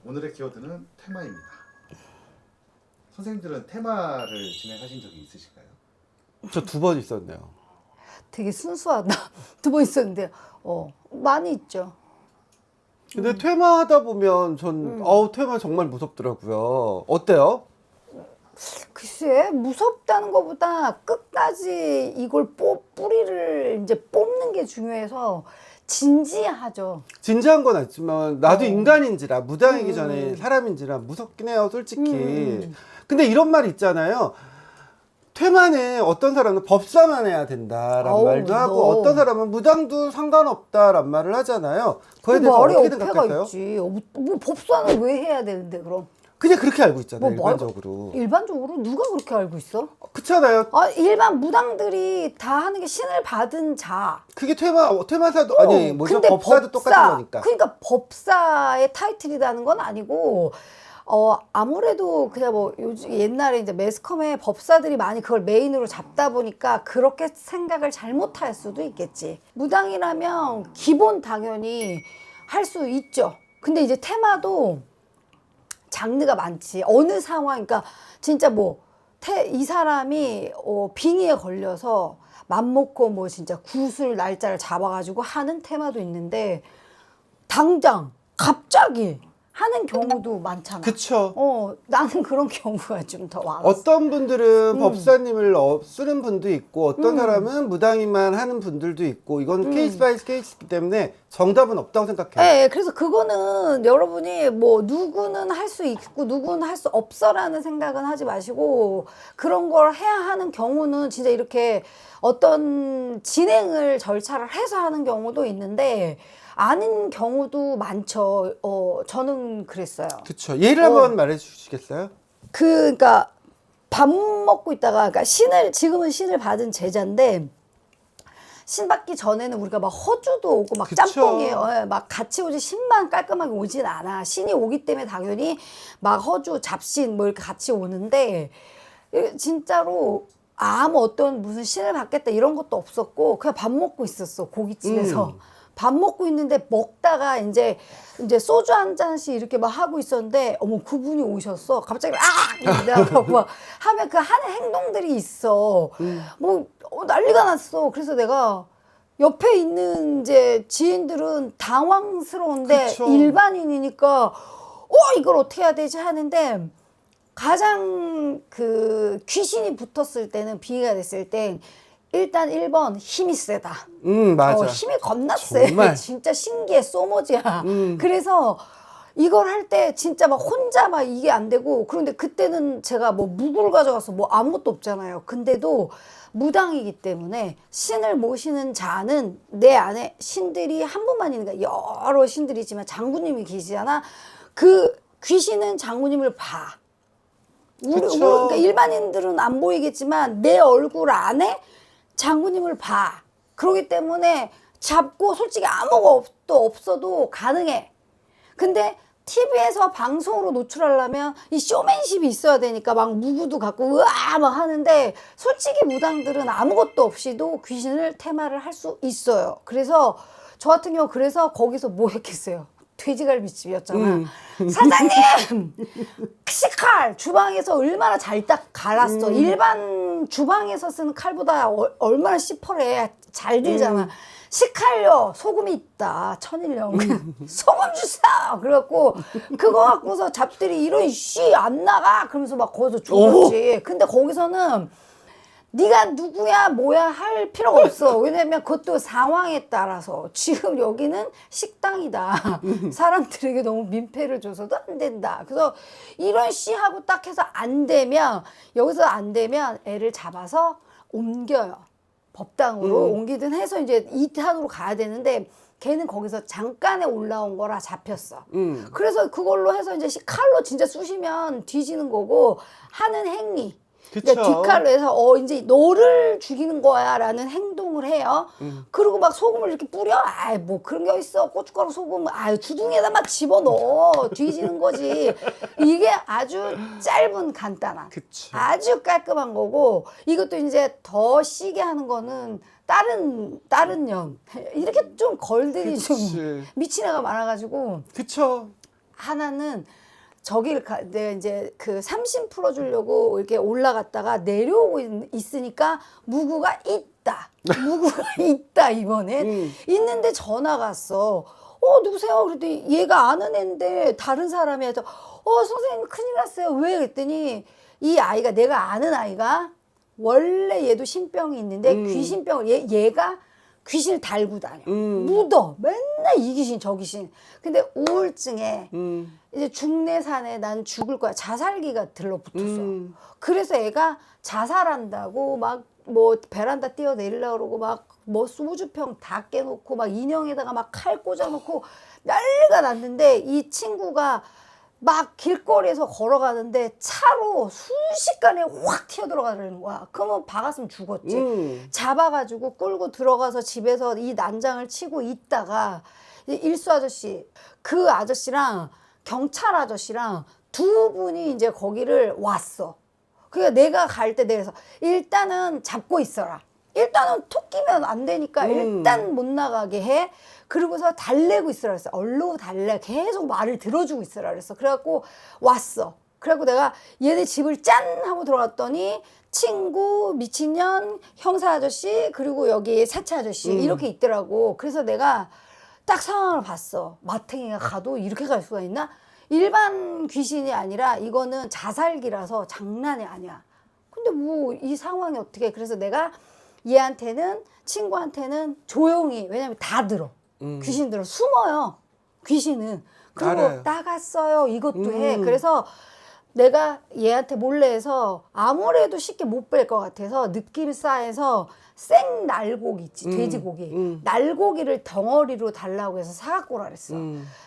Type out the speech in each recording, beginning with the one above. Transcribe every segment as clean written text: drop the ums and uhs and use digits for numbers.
오늘의 키워드는 테마입니다. 선생님들은 테마를 진행하신 적이 있으실까요? 저 2번 있었네요. 되게 순수하다. 2번 있었는데, 많이 있죠. 근데 퇴마하다 보면 전 퇴마 정말 무섭더라고요. 어때요? 글쎄, 무섭다는 것보다 끝까지 이걸 뿌리를 이제 뽑는 게 중요해서 진지하죠. 진지한 건 아니지만 나도 인간인지라 무당이기 전에 사람인지라 무섭긴 해요, 솔직히. 근데 이런 말 있잖아요. 퇴마는 어떤 사람은 법사만 해야 된다라는 말도 하고 어떤 사람은 무당도 상관없다라는 말을 하잖아요. 그거에 대해서 말이 어떻게 어폐가 생각하세요? 있지. 뭐 법사는 왜 해야 되는데 그럼? 그냥 그렇게 알고 있잖아요, 뭐 일반적으로. 일반적으로 누가 그렇게 알고 있어? 그렇잖아요. 일반 무당들이 다 하는 게 신을 받은 자. 그게 퇴마사도 아니 뭐죠? 근데 법사도 똑같은 거니까. 그러니까 법사의 타이틀이라는 건 아니고 아무래도 그냥 뭐 요즘 옛날에 이제 매스컴에 법사들이 많이 그걸 메인으로 잡다 보니까 그렇게 생각을 잘못할 수도 있겠지. 무당이라면 기본 당연히 할 수 있죠. 근데 이제 테마도 장르가 많지. 어느 상황, 그러니까 진짜 이 사람이 빙의에 걸려서 맘먹고 뭐 진짜 구술 날짜를 잡아가지고 하는 테마도 있는데 당장 갑자기 하는 경우도 많잖아. 그쵸. 나는 그런 경우가 좀 더 많았어. 어떤 분들은 법사님을 쓰는 분도 있고 어떤 사람은 무당이만 하는 분들도 있고 이건 케이스 바이 케이스이기 때문에 정답은 없다고 생각해요. 네, 그래서 그거는 여러분이 뭐 누구는 할 수 있고 누구는 할 수 없어라는 생각은 하지 마시고 그런 걸 해야 하는 경우는 진짜 이렇게 어떤 진행을 절차를 해서 하는 경우도 있는데 아닌 경우도 많죠. 저는 그랬어요. 그쵸. 예를 한번 말해 주시겠어요? 그러니까 밥 먹고 있다가 그러니까 지금은 신을 받은 제자인데 신 받기 전에는 우리가 막 허주도 오고 막 그쵸. 짬뽕이에요. 막 같이 오지 신만 깔끔하게 오진 않아. 신이 오기 때문에 당연히 막 허주, 잡신 뭐 이렇게 같이 오는데 진짜로 아무 어떤 무슨 신을 받겠다 이런 것도 없었고 그냥 밥 먹고 있었어. 고깃집에서. 밥 먹고 있는데 먹다가 이제 소주 한 잔씩 이렇게 막 하고 있었는데 어머 그분이 오셨어. 갑자기 이러고 막 하면 그 하는 행동들이 있어. 난리가 났어. 그래서 내가 옆에 있는 이제 지인들은 당황스러운데 그쵸. 일반인이니까 이걸 어떻게 해야 되지 하는데 가장 그 귀신이 붙었을 때는 빙의가 됐을 땐 일단 1번 힘이 세다. 맞아. 힘이 겁나 세. 정말. 진짜 신기해. 소모지야. 그래서 이걸 할 때 진짜 막 혼자 막 이게 안 되고 그런데 그때는 제가 뭐 묵을 가져가서 뭐 아무것도 없잖아요. 근데도 무당이기 때문에 신을 모시는 자는 내 안에 신들이 한 분만 있는 거야. 여러 신들이 있지만 장군님이 계시잖아. 그 귀신은 장군님을 봐. 그러니까 일반인들은 안 보이겠지만 내 얼굴 안에 장군님을 봐. 그러기 때문에 잡고 솔직히 아무것도 없어도 가능해. 근데 TV에서 방송으로 노출하려면 이 쇼맨십이 있어야 되니까 막 무구도 갖고 으아 막 하는데 솔직히 무당들은 아무것도 없이도 귀신을 테마를 할 수 있어요. 그래서 저 같은 경우 그래서 거기서 뭐 했겠어요. 돼지갈비집이었잖아. 사장님! 시칼! 주방에서 얼마나 잘 딱 갈았어. 일반 주방에서 쓰는 칼보다 얼마나 시퍼래. 잘 들잖아. 시칼요. 소금이 있다. 천일염. 소금 주세요. 그래갖고 그거 갖고서 잡들이 이런 씨 안 나가. 그러면서 막 거기서 죽었지. 근데 거기서는 네가 누구야 뭐야 할 필요가 없어. 왜냐면 그것도 상황에 따라서 지금 여기는 식당이다. 사람들에게 너무 민폐를 줘서도 안 된다. 그래서 이런 씨하고 딱 해서 안 되면 여기서 안 되면 애를 잡아서 옮겨요. 법당으로 옮기든 해서 이제 2탄으로 가야 되는데 걔는 거기서 잠깐에 올라온 거라 잡혔어. 그래서 그걸로 해서 이제 칼로 진짜 쑤시면 뒤지는 거고 하는 행위. 그러니까 뒷칼로 해서 이제 너를 죽이는 거야 라는 행동을 해요. 그리고 막 소금을 이렇게 뿌려. 뭐 그런 게 있어. 고춧가루 소금 주둥이에다 막 집어넣어. 뒤지는 거지. 이게 아주 짧은 간단한 아주 깔끔한 거고 이것도 이제 더 시게 하는 거는 다른 년 이렇게 좀 걸들이 좀 미친 애가 많아가지고 그쵸. 하나는 내가 이제 그 삼신 풀어주려고 이렇게 올라갔다가 내려오고 있으니까 무구가 있다. 무구가 있다, 이번엔. 있는데 전화가 왔어. 누구세요? 그랬더니 얘가 아는 애인데 다른 사람이 해서 선생님 큰일 났어요. 왜? 그랬더니 이 아이가, 내가 아는 아이가 원래 얘도 신병이 있는데 귀신병을 얘가 귀신을 달고 다녀. 묻어. 맨날 이 귀신 저 귀신. 근데 우울증에 이제 중내산에 난 죽을 거야. 자살기가 들러붙었어. 그래서 애가 자살한다고 막 뭐 베란다 뛰어내리려고 그러고 막 뭐 소주병 다 깨놓고 막 인형에다가 막 칼 꽂아놓고 난리가 났는데 이 친구가 막 길거리에서 걸어가는데 차로 순식간에 확 튀어들어가는 거야. 그러면 박았으면 죽었지. 잡아가지고 끌고 들어가서 집에서 이 난장을 치고 있다가 일수 아저씨, 그 아저씨랑 경찰 아저씨랑 두 분이 이제 거기를 왔어. 그러니까 내가 갈 때 내가 일단은 잡고 있어라. 일단은 톡 끼면 안 되니까 일단 못 나가게 해. 그러고서 달래고 있으라 그랬어. 얼른 달래. 계속 말을 들어주고 있으라 그랬어. 그래갖고 왔어. 그래갖고 내가 얘네 집을 짠 하고 들어갔더니 친구, 미친년, 형사 아저씨, 그리고 여기 사채 아저씨 이렇게 있더라고. 그래서 내가 딱 상황을 봤어. 마탱이가 가도 이렇게 갈 수가 있나? 일반 귀신이 아니라 이거는 자살기라서 장난이 아니야. 근데 뭐 이 상황이 어떻게. 그래서 내가 얘한테는, 친구한테는 조용히, 왜냐면 다 들어. 귀신들은 숨어요. 귀신은. 그리고 알아요. 나갔어요. 이것도 해. 그래서 내가 얘한테 몰래 해서 아무래도 쉽게 못 뺄 것 같아서 느낌싸해서 생 날고기 있지, 돼지고기. 날고기를 덩어리로 달라고 해서 사갖고 오라 그랬어.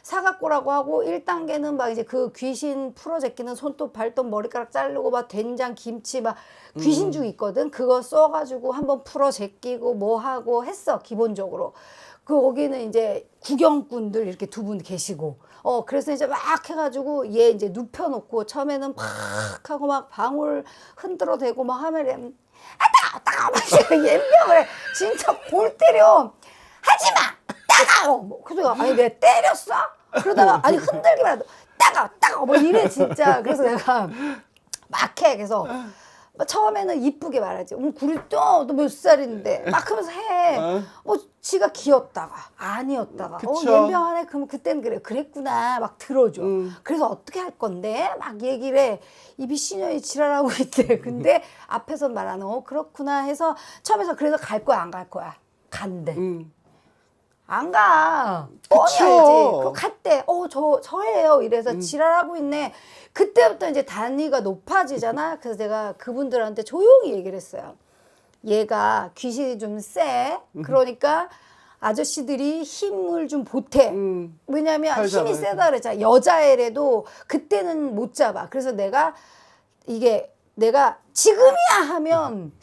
사갖고 오라고 하고 1단계는 막 이제 그 귀신 풀어제끼는 손톱, 발톱, 머리카락 자르고 막 된장, 김치 막 귀신죽 있거든. 그거 써가지고 한번 풀어제끼고 뭐 하고 했어, 기본적으로. 거기는 이제 구경꾼들 이렇게 두 분 계시고. 그래서 이제 막 해가지고 얘 이제 눕혀놓고 처음에는 팍 하고 막 방울 흔들어 대고 막 하면 따가워 막 연병을 진짜 골 때려. 하지마 따가워. 그래서 아니 내가 때렸어? 그러다가 아니 흔들기만 해도 따가워 뭐 이래 진짜. 그래서 내가 막 해. 그래서 처음에는 이쁘게 말하지. 너 몇 살인데 막 하면서 해. 뭐 지가 귀엽다가 아니었다가 연병하네. 그러면 그때는 그랬구나 막 들어줘. 그래서 어떻게 할 건데 막 얘기를 해. 이 미친년이 지랄하고 있대. 근데 앞에서 말하는 그렇구나 해서 처음에서 그래서 갈 거야 안 갈 거야? 간대. 안 가. 뻔히 알지. 그거 갔대. 저예요. 이래서 지랄하고 있네. 그때부터 이제 단위가 높아지잖아. 그래서 내가 그분들한테 조용히 얘기를 했어요. 얘가 귀신이 좀 세. 그러니까 아저씨들이 힘을 좀 보태. 왜냐면 힘이 세다 그랬잖아. 여자애라도 그때는 못 잡아. 그래서 내가 지금이야 하면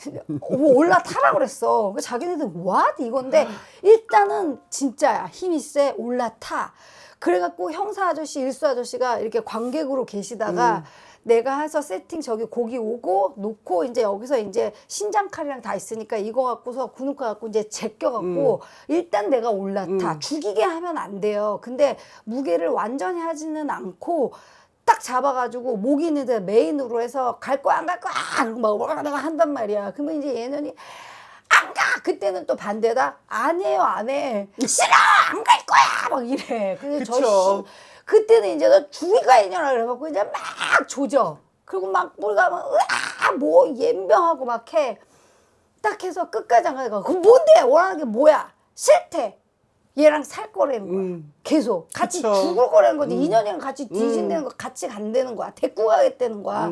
올라타라 그랬어. 자기네들 what 이건데 일단은 진짜야. 힘이 세. 올라타. 그래갖고 형사 아저씨, 일수 아저씨가 이렇게 관객으로 계시다가 내가 해서 세팅 저기 고기 오고 놓고 이제 여기서 이제 신장칼이랑 다 있으니까 이거 갖고서 구누카 갖고 이제 제껴갖고 일단 내가 올라타. 죽이게 하면 안 돼요. 근데 무게를 완전히 하지는 않고 딱 잡아가지고 목 있는 데 메인으로 해서 갈 거야 안 갈 거야 막 한단 말이야. 그러면 이제 얘는 안 가! 그때는 또 반대다. 아니에요, 안 해. 싫어! 안 갈 거야! 막 이래. 그래서 그때는 이제 너 죽이가 있냐라 그래갖고 이제 막 조져. 그리고 막 우리가 뭐 연병하고 막 해. 딱 해서 끝까지 안 가니까 그럼 뭔데? 원하는 게 뭐야? 싫대. 얘랑 살 거라는 거야. 계속. 같이 죽을 거라는 거지. 2년이랑 같이 뒤진다는 거 같이 간다는 거야. 데리고 가겠다는 거야.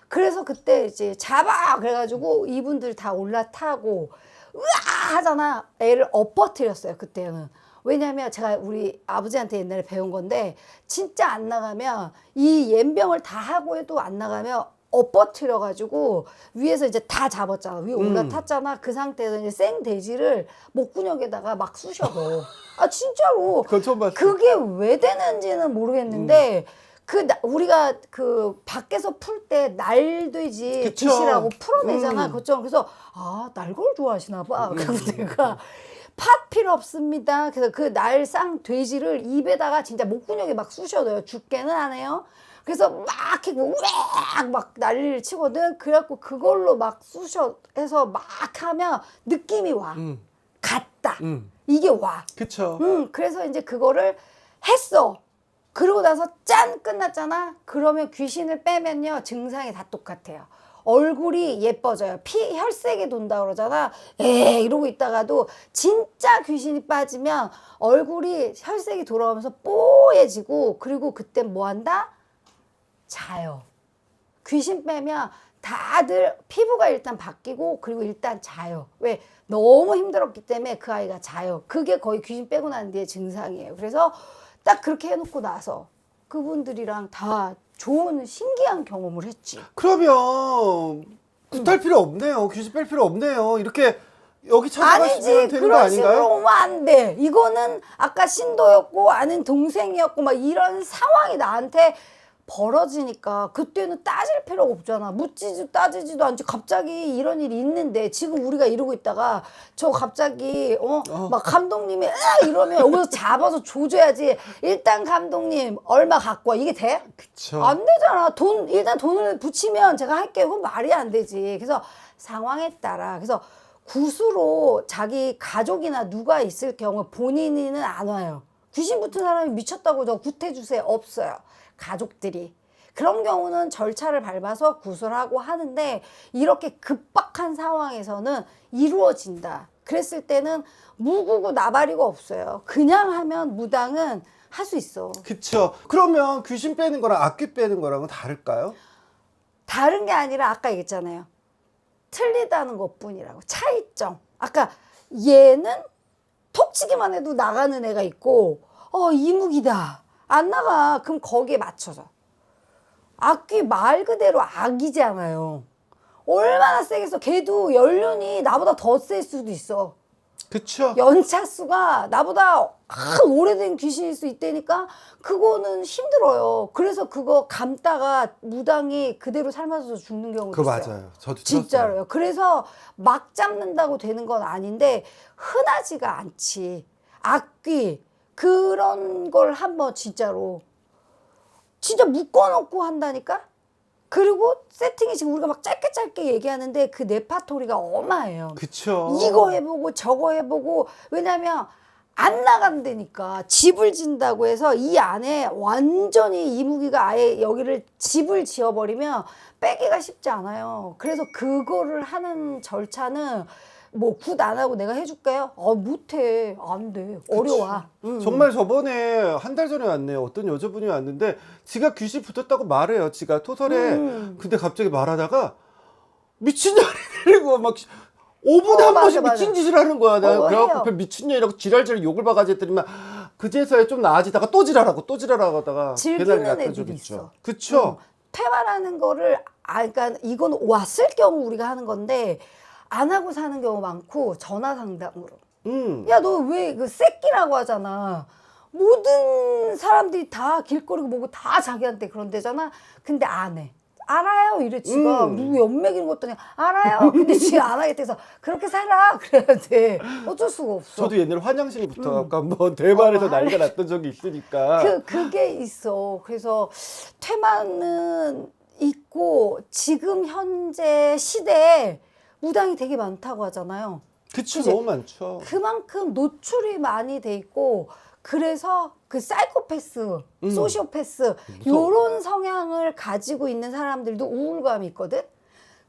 그래서 그때 이제 잡아! 그래가지고 이분들 다 올라타고 으아! 하잖아. 애를 엎어뜨렸어요. 그때는. 왜냐면 제가 우리 아버지한테 옛날에 배운 건데 진짜 안 나가면 이 연병을 다 하고 해도 안 나가면 엎어뜨려가지고 위에서 이제 다 잡았잖아. 위에 올라탔잖아. 그 상태에서 이제 생돼지를 목구멍에다가 막 쑤셔도. 아 진짜로. 그건 처음 봤어. 그게 왜 되는지는 모르겠는데 우리가 그 밖에서 풀 때 날돼지 빗이라고 풀어내잖아. 그렇죠. 그래서 날 걸 좋아하시나 봐. 그래서 내가 팥 필요 없습니다. 그래서 그 날상 돼지를 입에다가 진짜 목구멍에 막 쑤셔넣어요. 죽게는 안 해요. 그래서 막 이렇게 우악 막 난리를 치거든. 그래갖고 그걸로 막 쑤셔 해서 막 하면 느낌이 와. 같다. 이게 와. 그쵸. 그래서 이제 그거를 했어. 그러고 나서 짠 끝났잖아. 그러면 귀신을 빼면요 증상이 다 똑같아요. 얼굴이 예뻐져요. 피 혈색이 돈다 그러잖아. 에 이러고 있다가도 진짜 귀신이 빠지면 얼굴이 혈색이 돌아오면서 뽀얘지고, 그리고 그때 뭐 한다? 자요. 귀신 빼면 다들 피부가 일단 바뀌고, 그리고 일단 자요. 왜? 너무 힘들었기 때문에 그 아이가 자요. 그게 거의 귀신 빼고 난 뒤에 증상이에요. 그래서 딱 그렇게 해놓고 나서 그분들이랑 다 좋은 신기한 경험을 했지. 그러면 굿할 필요 없네요. 귀신 뺄 필요 없네요. 이렇게 여기 찾아가시면 아니지. 되는 거 그런 식으로 아닌가요? 오면 안 돼. 이거는 아까 신도였고 아는 동생이었고 막 이런 상황이 나한테 벌어지니까 그때는 따질 필요가 없잖아. 묻지도 따지지도 않지. 갑자기 이런 일이 있는데 지금 우리가 이러고 있다가 저 갑자기 막 감독님이 이러면 여기서 잡아서 조져야지. 일단 감독님 얼마 갖고 와. 이게 돼? 그쵸. 안 되잖아. 일단 돈을 붙이면 제가 할게요. 그건 말이 안 되지. 그래서 상황에 따라. 그래서 굿으로 자기 가족이나 누가 있을 경우 본인은 안 와요. 귀신 붙은 사람이 미쳤다고 저 굿해주세요. 없어요. 가족들이. 그런 경우는 절차를 밟아서 구술하고 하는데, 이렇게 급박한 상황에서는 이루어진다. 그랬을 때는 무구고 나발이고 없어요. 그냥 하면 무당은 할 수 있어. 그쵸. 그러면 귀신 빼는 거랑 악귀 빼는 거랑은 다를까요? 다른 게 아니라 아까 얘기했잖아요. 틀리다는 것뿐이라고. 차이점. 아까 얘는 톡 치기만 해도 나가는 애가 있고, 이무기다. 안 나가. 그럼 거기에 맞춰져. 악귀 말 그대로 악이잖아요. 얼마나 세겠어. 걔도 연륜이 나보다 더 셀 수도 있어. 그쵸. 연차수가 나보다 오래된 귀신일 수 있다니까 그거는 힘들어요. 그래서 그거 감다가 무당이 그대로 삶아서 죽는 경우도 그거 있어요. 맞아요. 저도 진짜로요. 들었어요. 그래서 막 잡는다고 되는 건 아닌데 흔하지가 않지. 악귀 그런 걸 한번 진짜로 진짜 묶어놓고 한다니까. 그리고 세팅이 지금 우리가 막 짧게 얘기하는데 그 레파토리가 어마해요. 그쵸. 이거 해보고 저거 해보고. 왜냐면 안 나간다니까. 집을 진다고 해서 이 안에 완전히 이무기가 아예 여기를 집을 지어버리면 빼기가 쉽지 않아요. 그래서 그거를 하는 절차는 뭐 굿 안 하고 내가 해줄게요? 못해. 안 돼. 어려워. 정말 저번에 한 달 전에 왔네요. 어떤 여자분이 왔는데 지가 귀신 붙었다고 말해요. 지가 토설에. 근데 갑자기 말하다가 미친년이 되고 막 5분에 한 번씩 맞아. 미친 짓을 하는 거야. 내가 해요. 그래갖고 미친년이라고 지랄지랄 욕을 바가지 했더니만 그제서야 좀 나아지다가 또 지랄하고 하다가 즐기는 배달이 났던 애들이 적이 있어. 있죠. 그쵸. 퇴마라는 거를 그러니까 이건 왔을 경우 우리가 하는 건데 안 하고 사는 경우 많고 전화 상담으로. 야, 너 왜 그 새끼라고 하잖아. 모든 사람들이 다 길거리고 뭐고 다 자기한테 그런대잖아. 근데 안 해. 알아요. 이래 지가. 누구 연맥이는 것도 아니야. 알아요. 근데 지가 안 하겠대서 그렇게 살아. 그래야 돼. 어쩔 수가 없어. 저도 옛날에 환영실에 붙어갖고 한번 대만에서 난리가 났던 적이 있으니까. 그게 있어. 그래서 퇴마는 있고 지금 현재 시대에 무당이 되게 많다고 하잖아요. 그쵸. 그치? 너무 많죠. 그만큼 노출이 많이 돼 있고, 그래서 그 사이코패스, 소시오패스 요런 성향을 가지고 있는 사람들도 우울감이 있거든.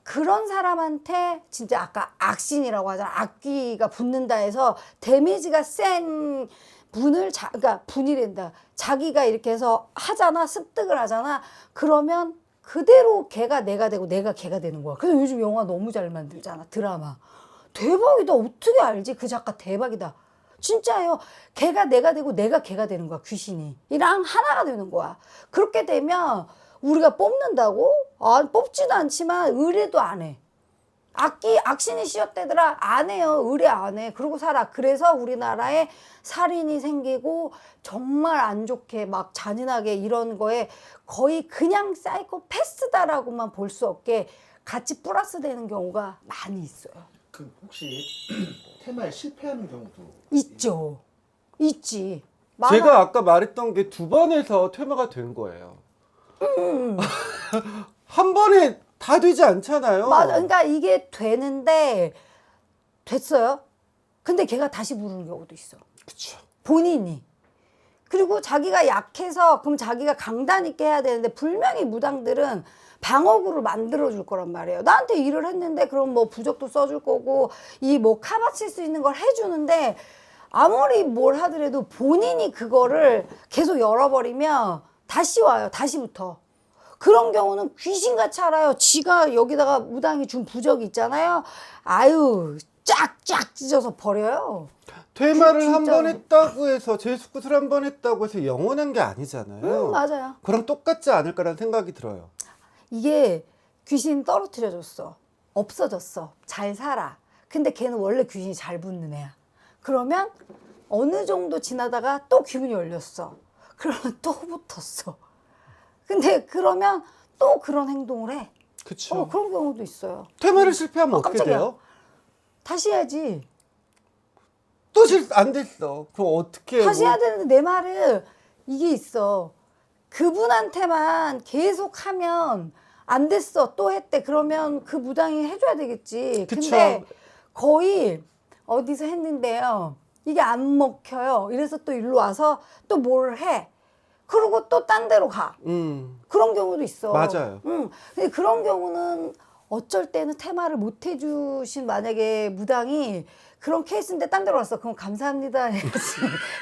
그런 사람한테 진짜 아까 악신이라고 하잖아. 악귀가 붙는다 해서 데미지가 센 분을 그러니까 분이란다. 자기가 이렇게 해서 하잖아. 습득을 하잖아. 그러면 그대로 걔가 내가 되고 내가 걔가 되는 거야. 그래서 요즘 영화 너무 잘 만들잖아. 드라마. 대박이다. 어떻게 알지? 그 작가 대박이다. 진짜예요. 걔가 내가 되고 내가 걔가 되는 거야. 귀신이. 이랑 하나가 되는 거야. 그렇게 되면 우리가 뽑는다고? 뽑지도 않지만 의뢰도 안 해. 악신이 씌었대더라. 안 해요. 의뢰 안 해. 그러고 살아. 그래서 우리나라에 살인이 생기고 정말 안 좋게 막 잔인하게 이런 거에 거의 그냥 사이코패스다라고만 볼 수 없게 같이 플러스 되는 경우가 많이 있어요. 그 혹시 테마에 실패하는 경우도 있죠. 있지. 제가 아까 말했던 게 두 번에서 퇴마가 된 거예요. 한 번에 다 되지 않잖아요. 맞아. 그러니까 이게 되는데 됐어요. 근데 걔가 다시 부르는 경우도 있어. 그쵸. 본인이. 그리고 자기가 약해서 그럼 자기가 강단 있게 해야 되는데 분명히 무당들은 방어구를 만들어줄 거란 말이에요. 나한테 일을 했는데 그럼 뭐 부적도 써줄 거고 이 뭐 카바칠 수 있는 걸 해주는데 아무리 뭘 하더라도 본인이 그거를 계속 열어버리면 다시 와요. 다시부터. 그런 경우는 귀신같이 알아요. 지가 여기다가 무당이 준 부적이 있잖아요. 아유 쫙쫙 찢어서 버려요. 퇴마를 한 진짜. 번 했다고 해서 제수굿을 한 번 했다고 해서 영원한 게 아니잖아요. 맞아요. 그랑 똑같지 않을까라는 생각이 들어요. 이게 귀신 떨어뜨려줬어. 없어졌어. 잘 살아. 근데 걔는 원래 귀신이 잘 붙는 애야. 그러면 어느 정도 지나다가 또 기분이 열렸어. 그러면 또 붙었어. 근데 그러면 또 그런 행동을 해. 그쵸. 그런 경우도 있어요. 퇴마를 실패하면 어떻게 깜짝이야. 돼요? 다시 해야지. 또 안 됐어. 그럼 어떻게 해요? 다시 해야 되는데 내 말은 이게 있어. 그분한테만 계속 하면 안 됐어. 또 했대. 그러면 그 무당이 해줘야 되겠지. 그쵸. 근데 거의 어디서 했는데요. 이게 안 먹혀요. 이래서 또 일로 와서 또 뭘 해. 그러고 또 딴 데로 가. 그런 경우도 있어. 맞아요. 근데 그런 경우는 어쩔 때는 테마를 못 해주신 만약에 무당이 그런 케이스인데 딴 데로 왔어. 그럼 감사합니다 해야지.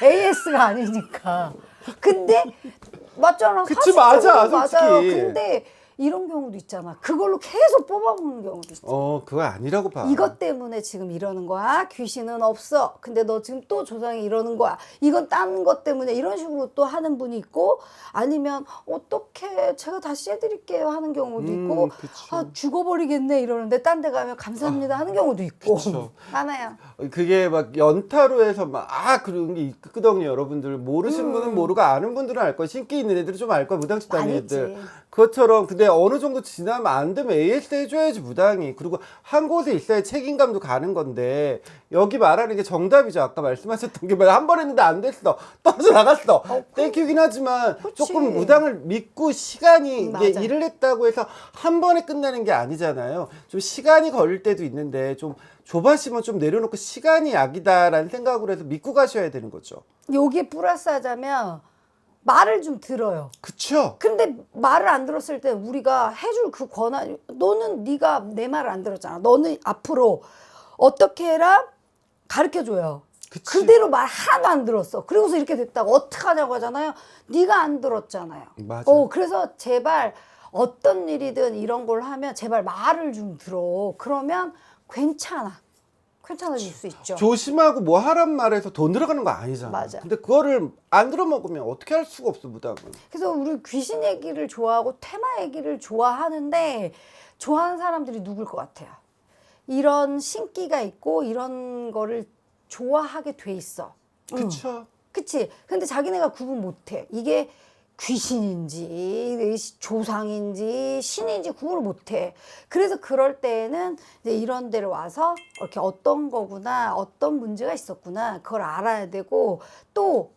AS가 아니니까. 근데 맞잖아. 그치, 사실적으로 맞아, 맞아요. 솔직히. 근데 이런 경우도 있잖아. 그걸로 계속 뽑아먹는 경우도 있어. 그거 아니라고 봐. 이것 때문에 지금 이러는 거야. 귀신은 없어. 근데 너 지금 또 조상이 이러는 거야. 이건 딴 것 때문에 이런 식으로 또 하는 분이 있고 아니면 어떻게 제가 다시 해드릴게요 하는 경우도 있고 그쵸. 아 죽어버리겠네 이러는데 딴 데 가면 감사합니다 하는 경우도 있고 그쵸. 많아요. 그게 막 연타로 해서 막 그런 게 있거든요. 여러분들 모르신 분은 모르고 아는 분들은 알 거야. 신기 있는 애들은 좀 알 거야. 무당집 다니는 많이 애들. 있지. 그것처럼 근데 어느 정도 지나면 안 되면 AS 해줘야지 무당이. 그리고 한 곳에 있어야 책임감도 가는 건데 여기 말하는 게 정답이죠. 아까 말씀하셨던 게 한 번 했는데 안 됐어. 떨어져 나갔어. 땡큐긴 하지만 그치. 조금 무당을 믿고 시간이 이게 맞아. 일을 했다고 해서 한 번에 끝나는 게 아니잖아요. 좀 시간이 걸릴 때도 있는데 좀 조바심은 좀 내려놓고 시간이 약이다라는 생각으로 해서 믿고 가셔야 되는 거죠. 여기에 플러스 하자면 말을 좀 들어요. 그쵸? 근데 말을 안 들었을 때 우리가 해줄 그 권한 너는 네가 내 말을 안 들었잖아. 너는 앞으로 어떻게 해라 가르쳐줘요. 그치. 그대로 말 하나도 안 들었어. 그리고서 이렇게 됐다고 어떡하냐고 하잖아요. 네가 안 들었잖아요. 맞아. 그래서 제발 어떤 일이든 이런 걸 하면 제발 말을 좀 들어. 그러면 괜찮아질 수 있죠. 조심하고 뭐 하란 말에서 돈 들어가는 거 아니잖아. 맞아. 근데 그거를 안 들어먹으면 어떻게 할 수가 없어, 무당은. 그래서 우리 귀신 얘기를 좋아하고 테마 얘기를 좋아하는데 좋아하는 사람들이 누굴 것 같아요? 이런 신기가 있고 이런 거를 좋아하게 돼 있어. 그쵸? 그치? 근데 자기네가 구분 못해. 이게 귀신인지 조상인지 신인지 구분을 못해. 그래서 그럴 때에는 이제 이런 데를 와서 이렇게 어떤 거구나, 어떤 문제가 있었구나, 그걸 알아야 되고 또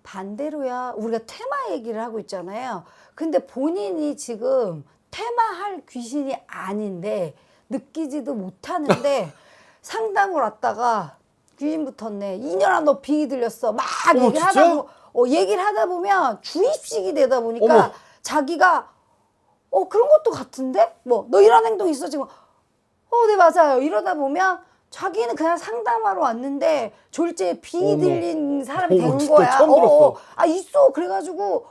반대로야 우리가 테마 얘기를 하고 있잖아요. 근데 본인이 지금 테마할 귀신이 아닌데 느끼지도 못하는데 상담을 왔다가 귀신 붙었네. 2년아 너 빙이 들렸어. 막 어머, 얘기를 진짜? 얘기를 하다 보면 주입식이 되다 보니까 어머. 자기가 그런 것도 같은데? 뭐 너 이런 행동 있어 지금? 네 맞아요. 이러다 보면 자기는 그냥 상담하러 왔는데 졸지에 빙이 어머. 들린 사람이 어머, 된 진짜 거야. 처음 들었어. 있어. 그래가지고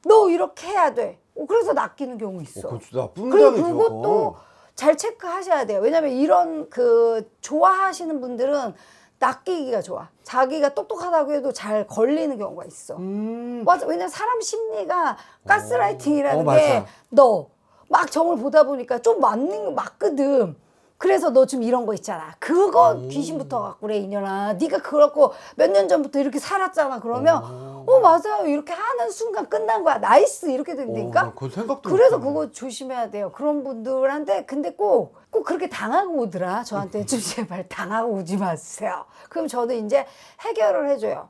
너 이렇게 해야 돼. 그래서 낚이는 경우 있어. 그건 진짜 나쁜 그리고 무당이죠. 그것도 잘 체크하셔야 돼요. 왜냐면 이런 좋아하시는 분들은 낚이기가 좋아. 자기가 똑똑하다고 해도 잘 걸리는 경우가 있어. 맞아. 왜냐면 사람 심리가 가스라이팅이라는 맞아. 게 너 막 점을 보다 보니까 좀 맞는 거 맞거든. 그래서 너 지금 이런 거 있잖아. 그거 귀신부터 갖고 그래 이년아. 네가 그렇고 몇 년 전부터 이렇게 살았잖아. 그러면 맞아요. 이렇게 하는 순간 끝난 거야. 나이스 이렇게 된다니까. 나 그건 생각도 그래서 못했네. 그거 조심해야 돼요. 그런 분들한테 근데 꼭 또 그렇게 당하고 오더라. 저한테 좀 제발 당하고 오지 마세요. 그럼 저는 이제 해결을 해줘요.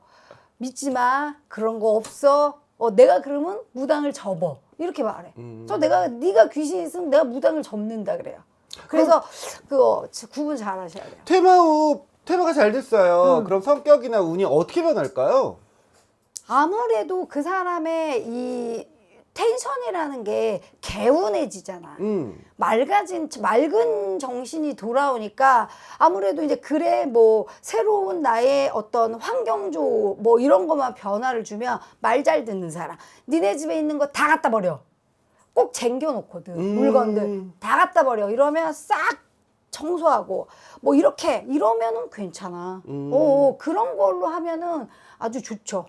믿지 마. 그런 거 없어. 내가 그러면 무당을 접어. 이렇게 말해. 네가 귀신 있으면 내가 무당을 접는다 그래요. 그래서 그거 구분 잘 하셔야 돼요. 퇴마 후 퇴마가 잘 됐어요. 그럼 성격이나 운이 어떻게 변할까요? 아무래도 그 사람의 이 텐션이라는 게 개운해지잖아. 맑은 정신이 돌아오니까 아무래도 이제 그래 뭐 새로운 나의 어떤 환경조 뭐 이런 것만 변화를 주면 말 잘 듣는 사람. 니네 집에 있는 거 다 갖다 버려. 꼭 쟁겨놓거든. 물건들 다 갖다 버려. 이러면 싹 청소하고 뭐 이러면은 괜찮아. 그런 걸로 하면은 아주 좋죠.